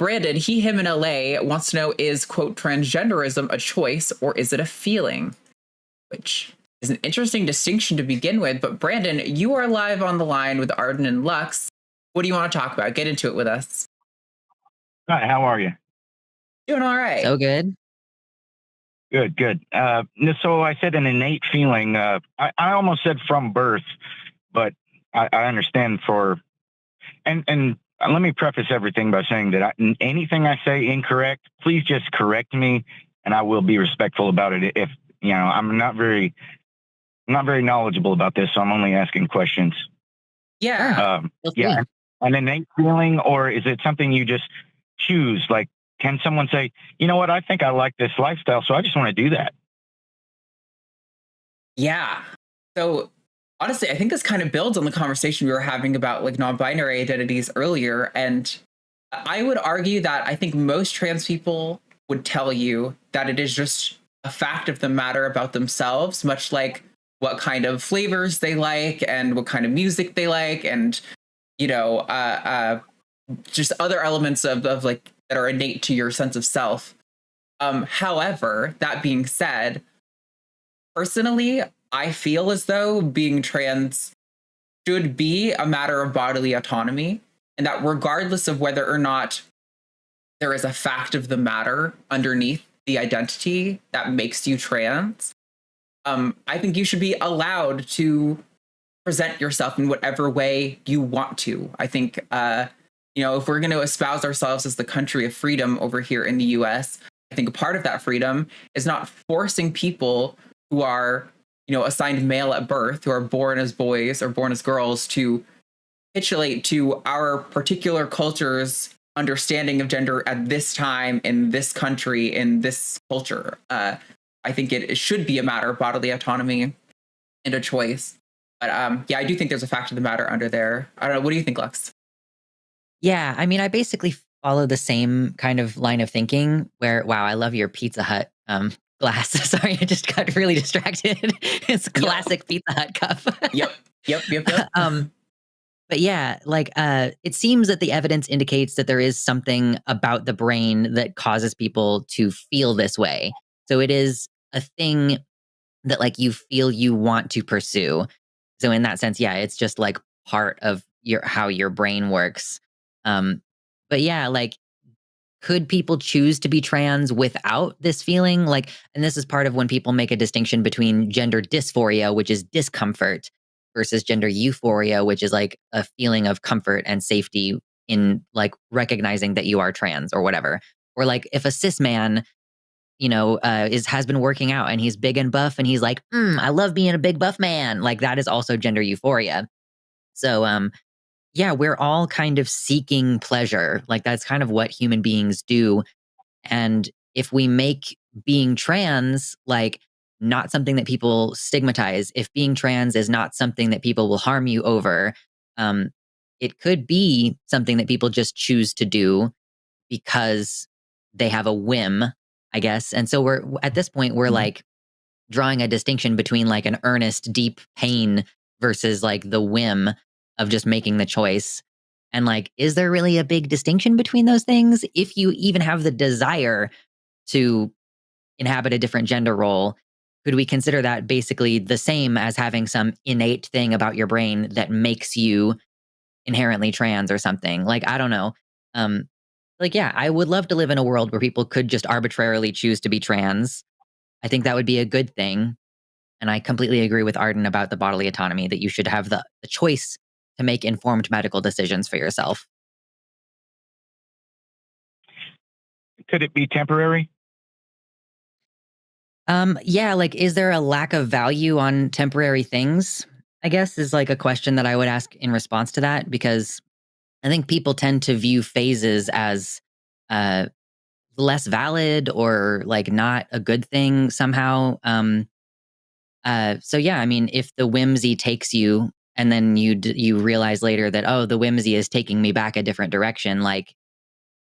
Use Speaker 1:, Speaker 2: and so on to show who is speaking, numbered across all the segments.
Speaker 1: Brandon, he, him in LA wants to know, is, quote, transgenderism a choice or is it a feeling? Which is an interesting distinction to begin with. But Brandon, you are live on the line with Arden and Lux. What do you want to talk about? Get into it with us.
Speaker 2: Hi, how are you?
Speaker 1: Doing all right.
Speaker 3: So good.
Speaker 2: Good. So I said an innate feeling. I almost said from birth, but I understand and let me preface everything by saying that anything I say incorrect, please just correct me, and I will be respectful about it. If I'm not very knowledgeable about this, so I'm only asking questions.
Speaker 1: Yeah.
Speaker 2: Yeah. An innate feeling, or is it something you just choose? Like, can someone say, you know what, I think I like this lifestyle, so I just want to do that?
Speaker 1: Yeah. So honestly, I think this kind of builds on the conversation we were having about like non-binary identities earlier. And I would argue that I think most trans people would tell you that it is just a fact of the matter about themselves, much like what kind of flavors they like and what kind of music they like, and just other elements of like that are innate to your sense of self. However, that being said, personally, I feel as though being trans should be a matter of bodily autonomy, and that regardless of whether or not there is a fact of the matter underneath the identity that makes you trans, I think you should be allowed to present yourself in whatever way you want to. I think, if we're going to espouse ourselves as the country of freedom over here in the US, I think a part of that freedom is not forcing people who are, assigned male at birth, who are born as boys or born as girls, to capitulate to our particular culture's understanding of gender at this time, in this country, in this culture. I think it should be a matter of bodily autonomy and a choice. But I do think there's a fact of the matter under there. I don't know. What do you think, Lux?
Speaker 3: Yeah, I mean, I basically follow the same kind of line of thinking where, wow, I love your Pizza Hut glass. Sorry, I just got really distracted. It's a classic Pizza Hut cup.
Speaker 1: Yep.
Speaker 3: But yeah, like it seems that the evidence indicates that there is something about the brain that causes people to feel this way. So it is a thing that like you feel you want to pursue. So in that sense, yeah, it's just like part of how your brain works. But yeah, like, could people choose to be trans without this feeling? Like, and this is part of when people make a distinction between gender dysphoria, which is discomfort, versus gender euphoria, which is like a feeling of comfort and safety in like recognizing that you are trans or whatever. Or like if a cis man, has been working out and he's big and buff and he's like, I love being a big buff man. Like that is also gender euphoria. So, yeah, we're all kind of seeking pleasure. Like that's kind of what human beings do. And if we make being trans like not something that people stigmatize, if being trans is not something that people will harm you over, it could be something that people just choose to do because they have a whim, I guess. And so we're at this point, we're like drawing a distinction between like an earnest, deep pain versus like the whim of just making the choice. And like, is there really a big distinction between those things? If you even have the desire to inhabit a different gender role, could we consider that basically the same as having some innate thing about your brain that makes you inherently trans or something? Like, I don't know. Yeah, I would love to live in a world where people could just arbitrarily choose to be trans. I think that would be a good thing. And I completely agree with Arden about the bodily autonomy, that you should have the choice to make informed medical decisions for yourself.
Speaker 2: Could it be temporary?
Speaker 3: Yeah, like, is there a lack of value on temporary things? I guess is like a question that I would ask in response to that, because I think people tend to view phases as less valid or like not a good thing somehow. So yeah, I mean, if the whimsy takes you and then you realize later that, oh, the whimsy is taking me back a different direction, like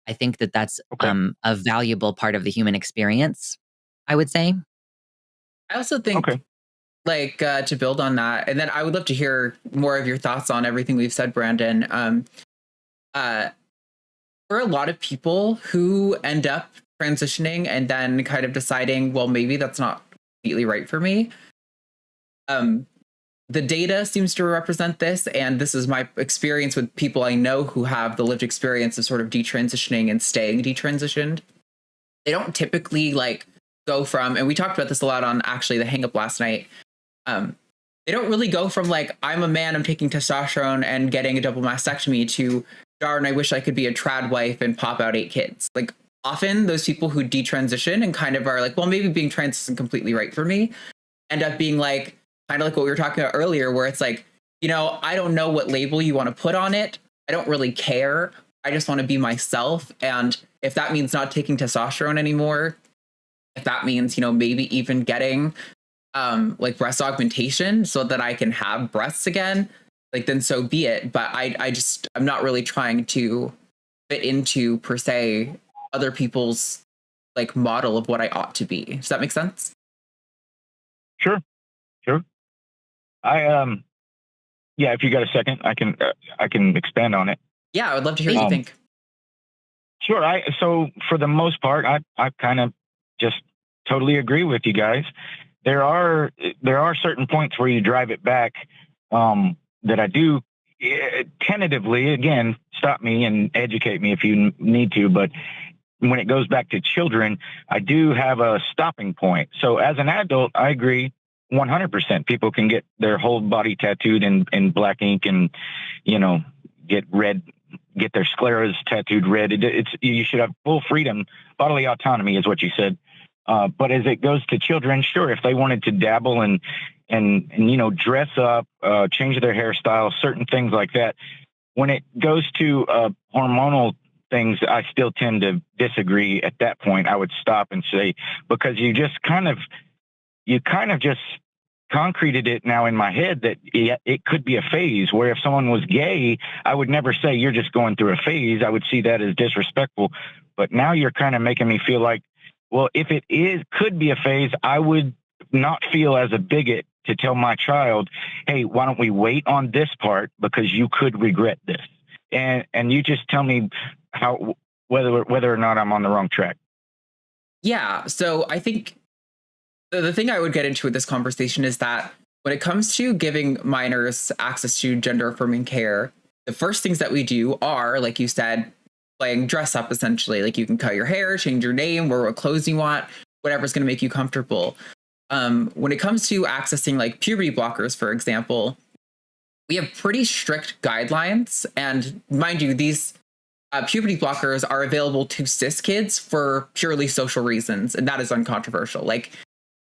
Speaker 3: I think that that's a valuable part of the human experience, I would say.
Speaker 1: I also think like to build on that, and then I would love to hear more of your thoughts on everything we've said, Brandon. for a lot of people who end up transitioning and then kind of deciding, well, maybe that's not completely right for me. The data seems to represent this, and this is my experience with people I know who have the lived experience of sort of detransitioning and staying detransitioned. They don't typically like go from, and we talked about this a lot on actually the hang up last night. They don't really go from like, I'm a man, I'm taking testosterone and getting a double mastectomy to, darn, I wish I could be a trad wife and pop out 8 kids. Like often those people who detransition and kind of are like, well, maybe being trans isn't completely right for me, end up being like, kind of like what we were talking about earlier, where it's like, you know, I don't know what label you want to put on it. I don't really care. I just want to be myself. And if that means not taking testosterone anymore, if that means, you know, maybe even getting like breast augmentation so that I can have breasts again, like then so be it. But I'm not really trying to fit into per se other people's like model of what I ought to be. Does that make sense?
Speaker 2: Sure. Yeah, if you got a second, I can expand on it.
Speaker 1: Yeah, I would love to hear what you think.
Speaker 2: Sure. So for the most part, I kind of just totally agree with you guys. There are certain points where you drive it back that I do tentatively, again, stop me and educate me if you need to, but when it goes back to children, I do have a stopping point. So as an adult, I agree 100%. People can get their whole body tattooed in black ink and, you know, get their scleras tattooed red. You should have full freedom. Bodily autonomy is what you said. But as it goes to children, sure, if they wanted to dabble and you know, dress up, change their hairstyle, certain things like that. When it goes to hormonal things, I still tend to disagree. At that point, I would stop and say, because you kind of just concreted it now in my head that it could be a phase, where if someone was gay, I would never say you're just going through a phase. I would see that as disrespectful. But now you're kind of making me feel like, well, if it could be a phase, I would not feel as a bigot to tell my child, hey, why don't we wait on this part because you could regret this. And you just tell me whether or not I'm on the wrong track.
Speaker 1: Yeah. So I think the thing I would get into with this conversation is that when it comes to giving minors access to gender affirming care, the first things that we do are, like you said, playing dress up, essentially. Like you can cut your hair, change your name, wear what clothes you want, whatever's going to make you comfortable. When it comes to accessing like puberty blockers, for example, we have pretty strict guidelines. And mind you, these puberty blockers are available to cis kids for purely social reasons. And that is uncontroversial. Like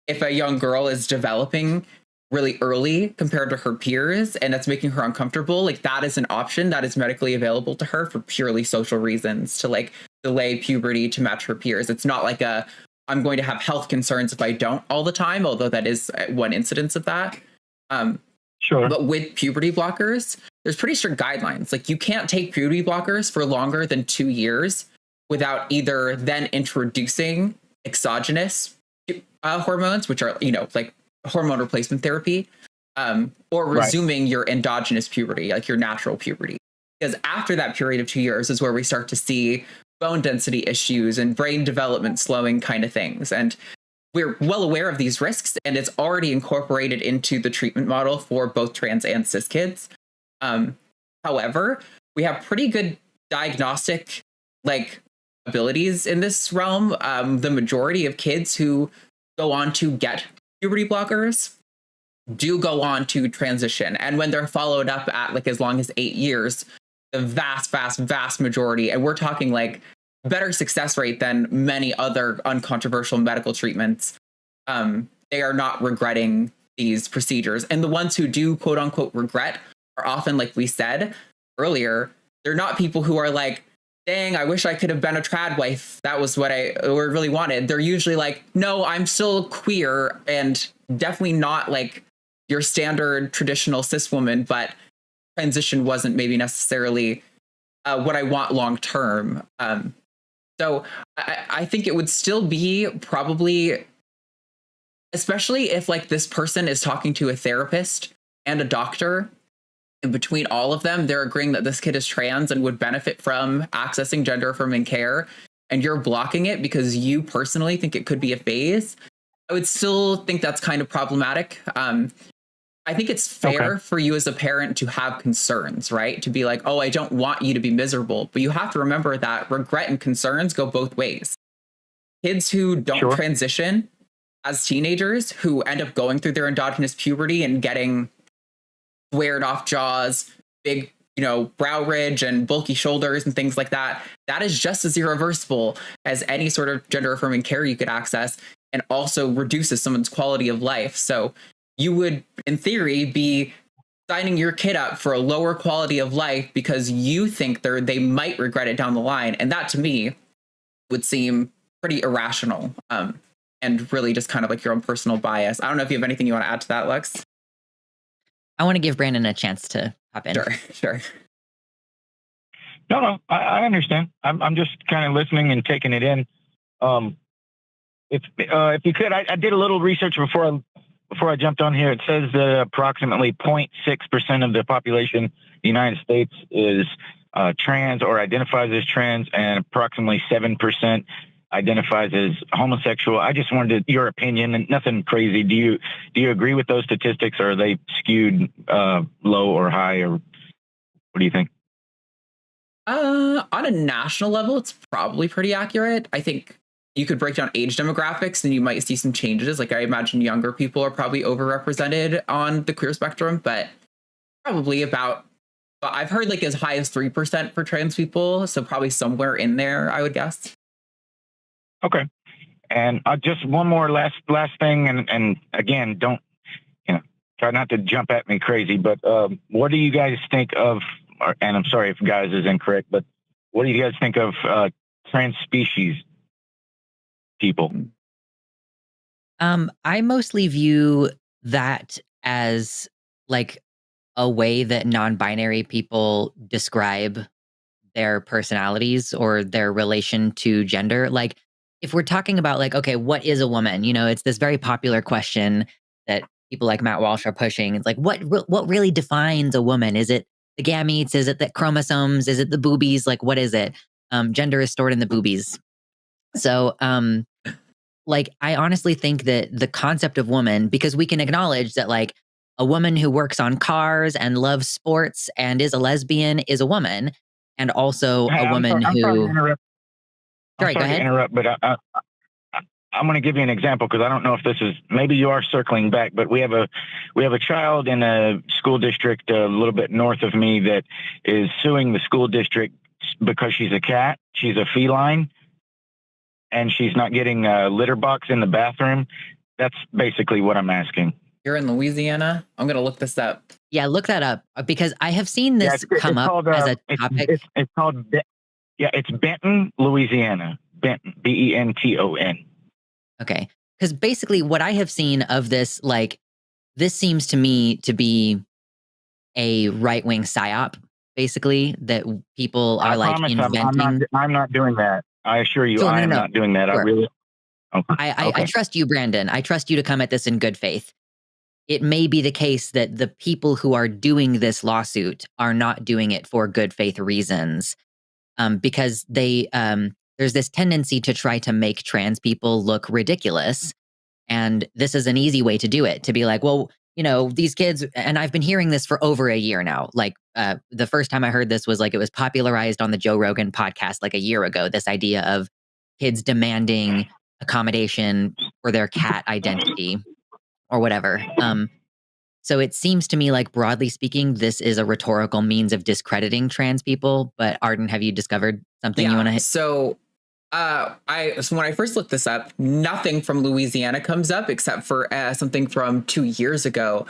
Speaker 1: if a young girl is developing really early compared to her peers and that's making her uncomfortable, like that is an option that is medically available to her for purely social reasons, to like delay puberty to match her peers. It's not like I'm going to have health concerns if I don't all the time, although that is one incidence of that.
Speaker 2: Sure.
Speaker 1: But with puberty blockers, there's pretty strict guidelines. Like you can't take puberty blockers for longer than 2 years without either then introducing exogenous hormones, which are, you know, like hormone replacement therapy, or resuming your endogenous puberty, like your natural puberty. Because after that period of 2 years is where we start to see bone density issues and brain development slowing kind of things. And we're well aware of these risks, and it's already incorporated into the treatment model for both trans and cis kids. However, we have pretty good diagnostic abilities in this realm. The majority of kids who go on to get puberty blockers do go on to transition. And when they're followed up at as long as 8 years, the vast majority, and we're talking better success rate than many other uncontroversial medical treatments, they are not regretting these procedures. And the ones who do quote unquote regret are often, like we said earlier, they're not people who are like, dang, I wish I could have been a trad wife. That was what I really wanted. They're usually like, no, I'm still queer and definitely not your standard traditional cis woman, but transition wasn't maybe necessarily what I want long term. So I think it would still be probably, especially if this person is talking to a therapist and a doctor, And between all of them, they're agreeing that this kid is trans and would benefit from accessing gender affirming care. And you're blocking it because you personally think it could be a phase. I would still think that's kind of problematic. I think it's fair for you as a parent to have concerns, right? To be like, oh, I don't want you to be miserable. But you have to remember that regret and concerns go both ways. Kids who don't transition as teenagers, who end up going through their endogenous puberty and getting squared off jaws, big, brow ridge and bulky shoulders and things like that, that is just as irreversible as any sort of gender affirming care you could access, and also reduces someone's quality of life. So you would, in theory, be signing your kid up for a lower quality of life because you think they might regret it down the line. And that, to me, would seem pretty irrational, and really just kind of like your own personal bias. I don't know if you have anything you want to add to that, Lux.
Speaker 3: I want to give Brandon a chance to hop in.
Speaker 1: Sure.
Speaker 2: No, I understand. I'm just kind of listening and taking it in. If you could, I did a little research before I jumped on here. It says that approximately 0.6% of the population of the United States is trans or identifies as trans, and approximately 7% identifies as homosexual. I just wanted your opinion, and nothing crazy. Do you agree with those statistics, or are they skewed low or high, or what do you think?
Speaker 1: On a national level, it's probably pretty accurate. I think you could break down age demographics and you might see some changes. Like, I imagine younger people are probably overrepresented on the queer spectrum, but probably I've heard like as high as 3% for trans people. So probably somewhere in there, I would guess.
Speaker 2: Okay. And just one more last thing. And again, don't, try not to jump at me crazy, but what do you guys think of, and I'm sorry if guys is incorrect, but what do you guys think of trans species people?
Speaker 3: I mostly view that as like a way that non-binary people describe their personalities or their relation to gender. Like, if we're talking about like, okay, what is a woman? It's this very popular question that people like Matt Walsh are pushing. It's like, what really defines a woman? Is it the gametes? Is it the chromosomes? Is it the boobies? Like, what is it? Gender is stored in the boobies. So, like, I honestly think that the concept of woman, because we can acknowledge that like a woman who works on cars and loves sports and is a lesbian is a woman, and also a woman
Speaker 2: I'm
Speaker 3: who.
Speaker 2: sorry to interrupt.
Speaker 3: Sorry, go ahead.
Speaker 2: To interrupt, but I'm going to give you an example, because I don't know if this is, maybe you are circling back, but we have a child in a school district a little bit north of me that is suing the school district because she's a cat. She's a feline, and she's not getting a litter box in the bathroom. That's basically what I'm asking.
Speaker 1: You're in Louisiana? I'm going to look this up.
Speaker 3: Yeah, look that up, because I have seen this come up as a topic.
Speaker 2: It's called, it's Benton, Louisiana. Benton, Benton.
Speaker 3: Okay. Because basically what I have seen of this, like, this seems to me to be a right-wing psyop, basically, that people are like inventing.
Speaker 2: I'm not doing that. I assure you, I am not doing that. Sure. I really. Okay.
Speaker 3: I trust you, Brandon. I trust you to come at this in good faith. It may be the case that the people who are doing this lawsuit are not doing it for good faith reasons, because there's this tendency to try to make trans people look ridiculous. And this is an easy way to do it, to be like, well, these kids, and I've been hearing this for over a year now. Like, the first time I heard this was like, it was popularized on the Joe Rogan podcast like a year ago, this idea of kids demanding accommodation for their cat identity or whatever. So it seems to me like, broadly speaking, this is a rhetorical means of discrediting trans people. But Arden, have you discovered something you want to hit?
Speaker 1: So when I first looked this up, nothing from Louisiana comes up except for something from 2 years ago.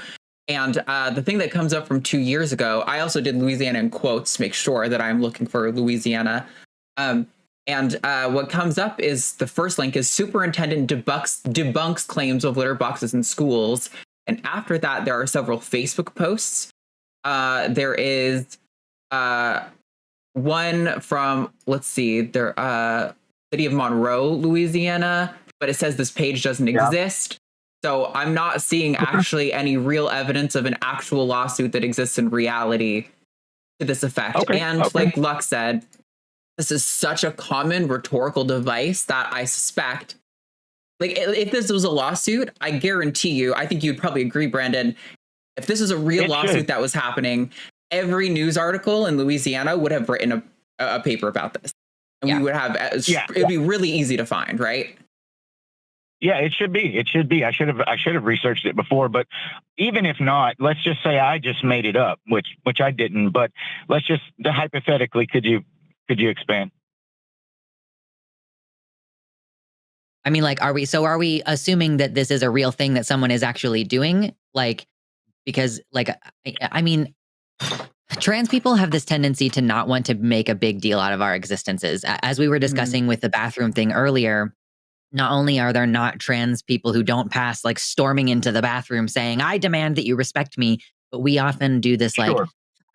Speaker 1: And the thing that comes up from 2 years ago, I also did Louisiana in quotes to make sure that I'm looking for Louisiana. And what comes up is, the first link is superintendent debunks claims of litter boxes in schools. And after that, there are several Facebook posts. There is one from, let's see, city of Monroe, Louisiana, but it says this page doesn't exist. So I'm not seeing actually any real evidence of an actual lawsuit that exists in reality to this effect. And like Lux said, this is such a common rhetorical device that I suspect, like, if this was a lawsuit, I guarantee you, I think you'd probably agree, Brandon, if this is a real lawsuit that was happening, every news article in Louisiana would have written a paper about this. And we would have, it would be really easy to find, right?
Speaker 2: Yeah, it should be. It should be. I should have researched it before, but even if not, let's just say I just made it up, which I didn't. But let's just hypothetically, could you expand?
Speaker 3: I mean, like, are we assuming that this is a real thing that someone is actually doing? Like, because, like, I mean, trans people have this tendency to not want to make a big deal out of our existences. As we were discussing with the bathroom thing earlier, not only are there not trans people who don't pass, like, storming into the bathroom saying, I demand that you respect me, but we often do this, like,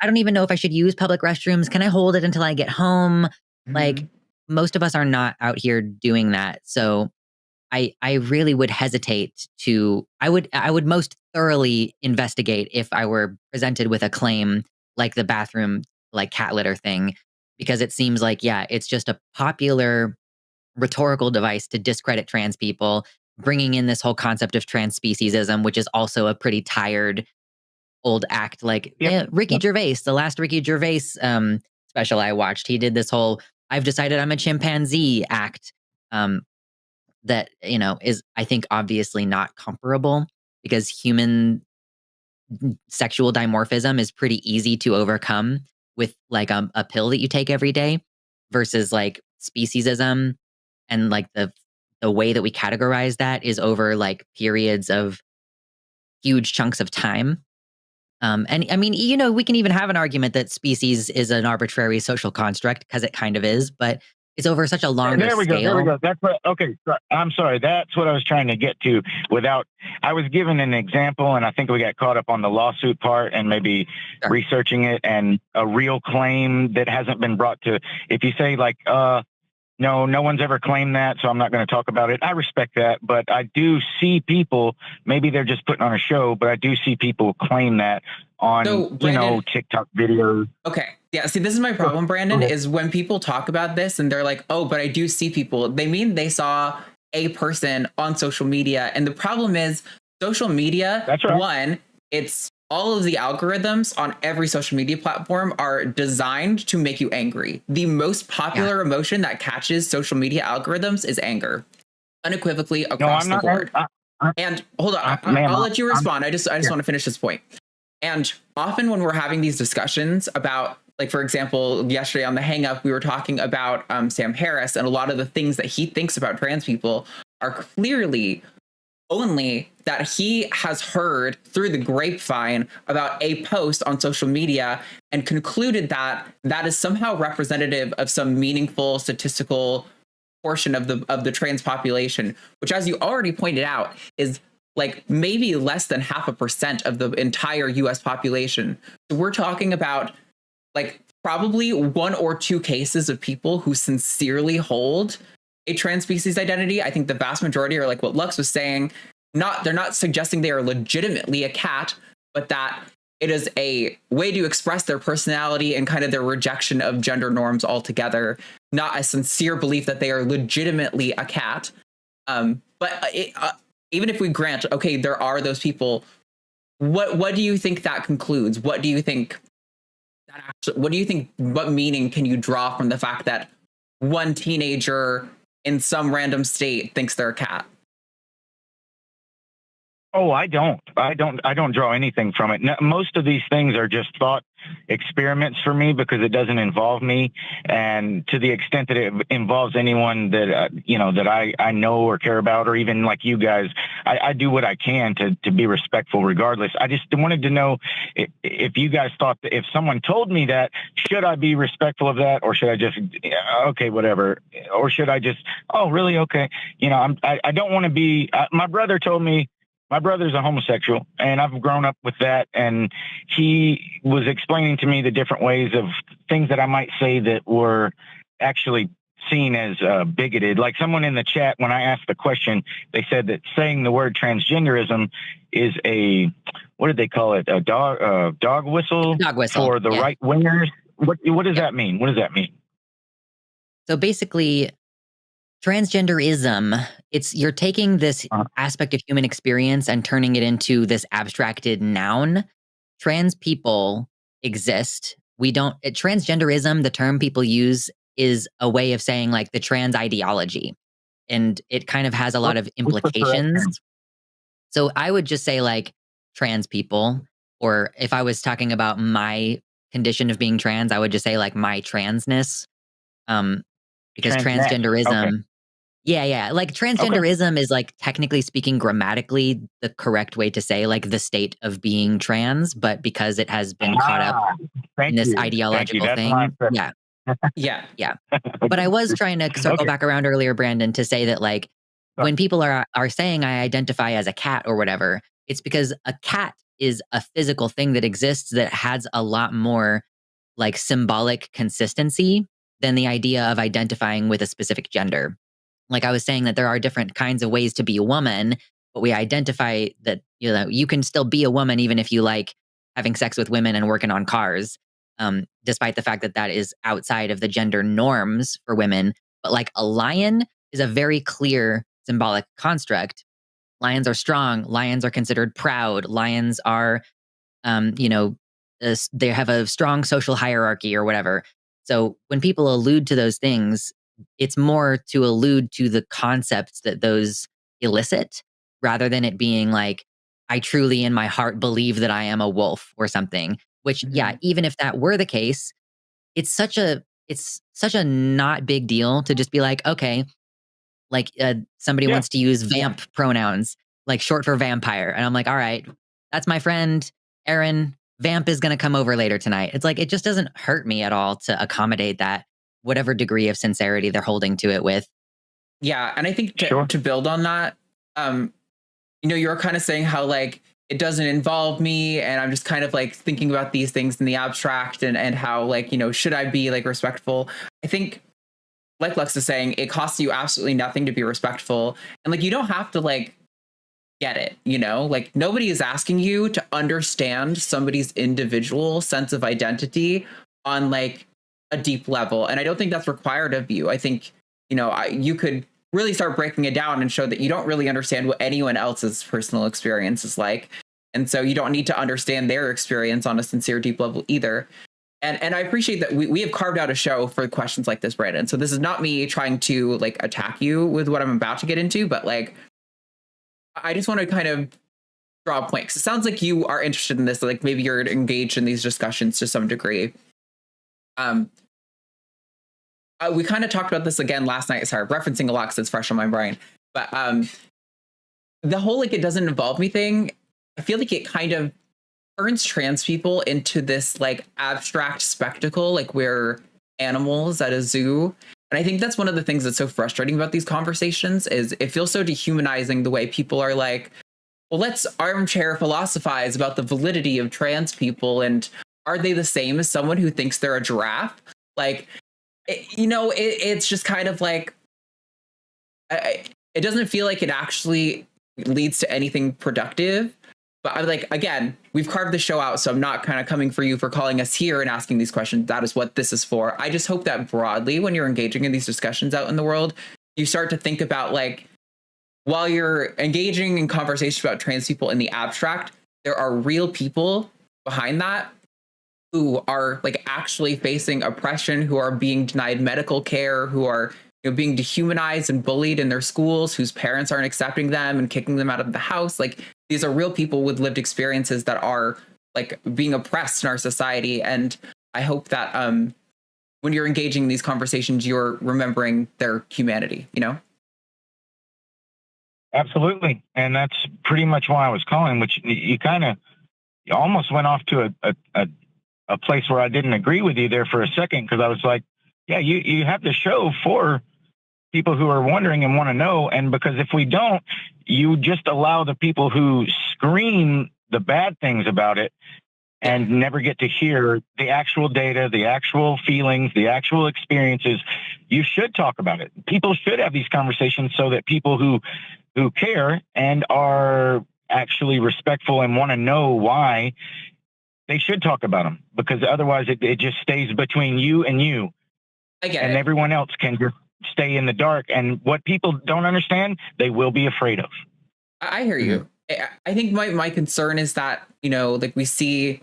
Speaker 3: I don't even know if I should use public restrooms. Can I hold it until I get home? Like, most of us are not out here doing that. So I really would hesitate to, I would most thoroughly investigate if I were presented with a claim like the bathroom, like, cat litter thing, because it seems like, it's just a popular rhetorical device to discredit trans people, bringing in this whole concept of trans speciesism, which is also a pretty tired old act. Like, Ricky Gervais, the last Ricky Gervais special I watched, he did this whole I've decided I'm a chimpanzee act that, is, I think, obviously not comparable, because human sexual dimorphism is pretty easy to overcome with, like, a pill that you take every day, versus, like, speciesism, and, like, the way that we categorize that is over, like, periods of huge chunks of time. And I mean, we can even have an argument that species is an arbitrary social construct, because it kind of is, but it's over such a longer
Speaker 2: There we
Speaker 3: scale.
Speaker 2: go. That's what, okay. I'm sorry. That's what I was trying to get to I was given an example, and I think we got caught up on the lawsuit part and maybe researching it, and a real claim that hasn't been brought to, if you say, like, no one's ever claimed that, so I'm not going to talk about it. I respect that, but I do see people, maybe they're just putting on a show, but I do see people claim that on, Brandon, TikTok videos.
Speaker 1: Okay. Yeah. See, this is my problem, Brandon, is when people talk about this and they're like, oh, but I do see people, they mean they saw a person on social media. And the problem is social media,
Speaker 2: that's right.
Speaker 1: One, it's all of the algorithms on every social media platform are designed to make you angry. The most popular emotion that catches social media algorithms is anger, unequivocally across the board. And hold on, I'll let you respond. I just want to finish this point. And often when we're having these discussions about, like, for example, yesterday on the Hang Up, we were talking about Sam Harris, and a lot of the things that he thinks about trans people are clearly only that he has heard through the grapevine about a post on social media and concluded that that is somehow representative of some meaningful statistical portion of the trans population, which, as you already pointed out, is like maybe less than 0.5% of the entire US population. So we're talking about, like, probably 1 or 2 cases of people who sincerely hold a trans species identity. I think the vast majority are like what Lux was saying. They're not suggesting they are legitimately a cat, but that it is a way to express their personality and kind of their rejection of gender norms altogether, not a sincere belief that they are legitimately a cat. Even if we grant, okay, there are those people, what do you think that concludes? What do you think what meaning can you draw from the fact that one teenager in some random state thinks they're a cat?
Speaker 2: Oh, I don't draw anything from it. No, most of these things are just thought experiments for me, because it doesn't involve me. And to the extent that it involves anyone that, that I know or care about, or even like you guys, I do what I can to be respectful regardless. I just wanted to know if you guys thought that if someone told me that, should I be respectful of that, or should I just, okay, whatever, or should I just, oh, really? Okay. I don't want to be, my brother told me, my brother's a homosexual, and I've grown up with that. And he was explaining to me the different ways of things that I might say that were actually seen as bigoted. Like someone in the chat, when I asked the question, they said that saying the word transgenderism is a, what did they call it? A dog whistle, for the right wingers. What does that mean? What does that mean?
Speaker 3: So basically, transgenderism, you're taking this aspect of human experience and turning it into this abstracted noun. Trans people exist. Transgenderism, the term people use, is a way of saying like the trans ideology. And it kind of has a lot of implications. So I would just say like trans people, or if I was talking about my condition of being trans, I would just say like my transness. Because transgenderism, like transgenderism is like technically speaking grammatically the correct way to say like the state of being trans, but because it has been caught up in this ideological thing. Yeah. But I was trying to circle back around earlier, Brandon, to say that like when people are saying I identify as a cat or whatever, it's because a cat is a physical thing that exists that has a lot more like symbolic consistency than the idea of identifying with a specific gender. Like I was saying that there are different kinds of ways to be a woman, but we identify that, you can still be a woman even if you like having sex with women and working on cars, despite the fact that that is outside of the gender norms for women. But like a lion is a very clear symbolic construct. Lions are strong. Lions are considered proud. Lions are, they have a strong social hierarchy or whatever. So when people allude to those things, it's more to allude to the concepts that those elicit rather than it being like, I truly in my heart believe that I am a wolf or something, which, even if that were the case, it's such a not big deal to just be like, okay, like somebody wants to use vamp pronouns, like short for vampire. And I'm like, all right, that's my friend, Aaron. Vamp is going to come over later tonight. It's like, it just doesn't hurt me at all to accommodate that, whatever degree of sincerity they're holding to it with.
Speaker 1: Yeah. And I think to build on that, you're kind of saying how like, it doesn't involve me. And I'm just kind of like thinking about these things in the abstract and how like, should I be like respectful? I think like Lux is saying, it costs you absolutely nothing to be respectful. And like, you don't have to like, get it, like nobody is asking you to understand somebody's individual sense of identity on like a deep level. And I don't think that's required of you. I think, you could really start breaking it down and show that you don't really understand what anyone else's personal experience is like. And so you don't need to understand their experience on a sincere, deep level either. And I appreciate that we have carved out a show for questions like this, Brandon. So this is not me trying to like attack you with what I'm about to get into, but like, I just want to kind of draw a point because it sounds like you are interested in this. Like maybe you're engaged in these discussions to some degree. We kind of talked about this again last night. Sorry, referencing a lot because it's fresh on my brain. But the whole like it doesn't involve me thing, I feel like it kind of turns trans people into this like abstract spectacle, like we're animals at a zoo. And I think that's one of the things that's so frustrating about these conversations is it feels so dehumanizing the way people are like, well, let's armchair philosophize about the validity of trans people. And are they the same as someone who thinks they're a giraffe? Like, it's just kind of like, it doesn't feel like it actually leads to anything productive. But I'm like, again, we've carved the show out, so I'm not kind of coming for you for calling us here and asking these questions. That is what this is for. I just hope that broadly, when you're engaging in these discussions out in the world, you start to think about like, while you're engaging in conversations about trans people in the abstract, there are real people behind that who are like actually facing oppression, who are being denied medical care, who are being dehumanized and bullied in their schools, whose parents aren't accepting them and kicking them out of the house. Like these are real people with lived experiences that are like being oppressed in our society. And I hope that when you're engaging in these conversations, you're remembering their humanity,
Speaker 2: Absolutely. And that's pretty much why I was calling, which you almost went off to a place where I didn't agree with you there for a second. Because I was like, yeah, you have the show for people who are wondering and want to know. And because if we don't, you just allow the people who scream the bad things about it and never get to hear the actual data, the actual feelings, the actual experiences. You should talk about it. People should have these conversations so that people who care and are actually respectful and want to know why, they should talk about them, because otherwise it just stays between you and you.
Speaker 1: I get
Speaker 2: and
Speaker 1: it.
Speaker 2: everyone else can just stay in the dark. And what people don't understand, they will be afraid of.
Speaker 1: I hear you. I think my concern is that, you know, like we see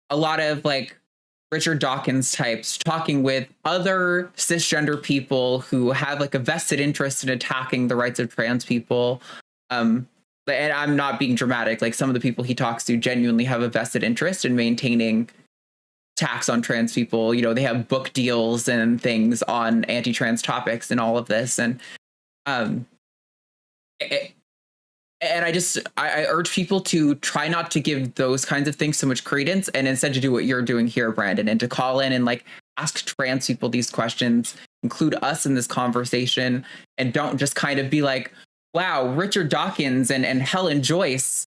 Speaker 1: a lot of like Richard Dawkins types talking with other cisgender people who have like a vested interest in attacking the rights of trans people. And I'm not being dramatic. Like some of the people he talks to genuinely have a vested interest in maintaining attacks on trans people. You know, they have book deals and things on anti-trans topics and all of this. And I urge people to try not to give those kinds of things so much credence, and instead to do what you're doing here, Brandon, and to call in and like ask trans people these questions, include us in this conversation, and don't just kind of be like, wow, Richard Dawkins and Helen Joyce,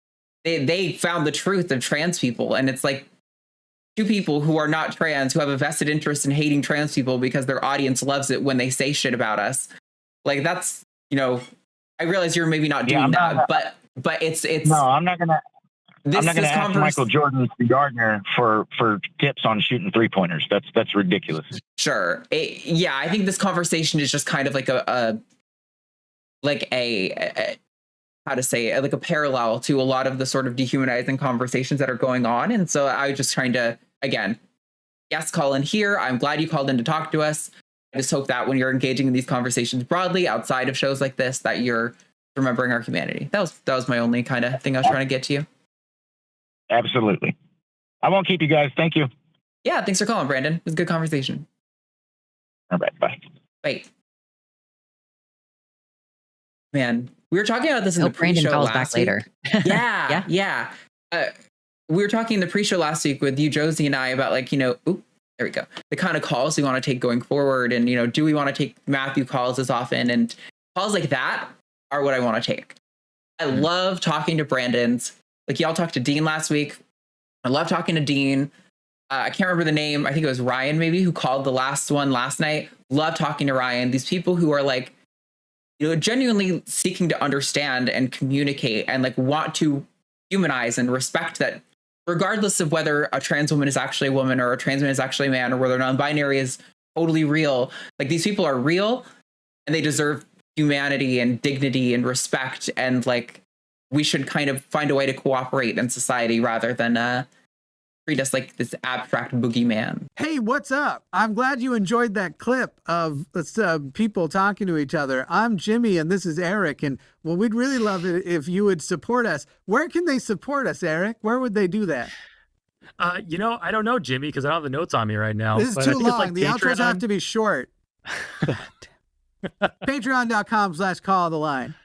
Speaker 1: they found the truth of trans people. And it's like two people who are not trans, who have a vested interest in hating trans people because their audience loves it when they say shit about us. Like that's, you know, I realize you're maybe not doing that, but it's no,
Speaker 2: I'm not gonna ask Michael Jordan Gardner for tips on shooting 3-pointers. That's ridiculous.
Speaker 1: Sure. Yeah, I think this conversation is just kind of like a how to say it, like a parallel to a lot of the sort of dehumanizing conversations that are going on. And so I was just trying to, again, yes, call in here. I'm glad you called in to talk to us. I just hope that when you're engaging in these conversations broadly outside of shows like this, that you're remembering our humanity. That was my only kind of thing I was trying to get to you.
Speaker 2: Absolutely. I won't keep you guys. Thank you.
Speaker 1: Yeah, thanks for calling, Brandon. It was a good conversation.
Speaker 2: All right, bye.
Speaker 1: Bye. Man, we were talking about this in the pre-show
Speaker 3: calls
Speaker 1: last
Speaker 3: back later.
Speaker 1: week. Yeah. We were talking in the pre-show last week with you, Josie, and I about like, you know, there we go, the kind of calls we want to take going forward. And, you know, do we want to take Matthew calls as often? And calls like that are what I want to take. I love talking to Brandon's. Like y'all talked to Dean last week. I love talking to Dean. I can't remember the name. I think it was Ryan maybe who called the last one last night. Love talking to Ryan. These people who are like, you know, genuinely seeking to understand and communicate and like want to humanize and respect that regardless of whether a trans woman is actually a woman or a trans man is actually a man or whether non-binary is totally real. Like these people are real and they deserve humanity and dignity and respect. And like, we should kind of find a way to cooperate in society rather than treat us like this abstract boogeyman.
Speaker 4: Hey, what's up? I'm glad you enjoyed that clip of people talking to each other. I'm Jimmy and this is Eric. And well, we'd really love it if you would support us. Where can they support us, Eric? Where would they do that?
Speaker 5: You know, I don't know, Jimmy, because I don't have the notes on me right now.
Speaker 4: This is too long.
Speaker 5: Like
Speaker 4: the outros have to be short. Patreon.com/call the line.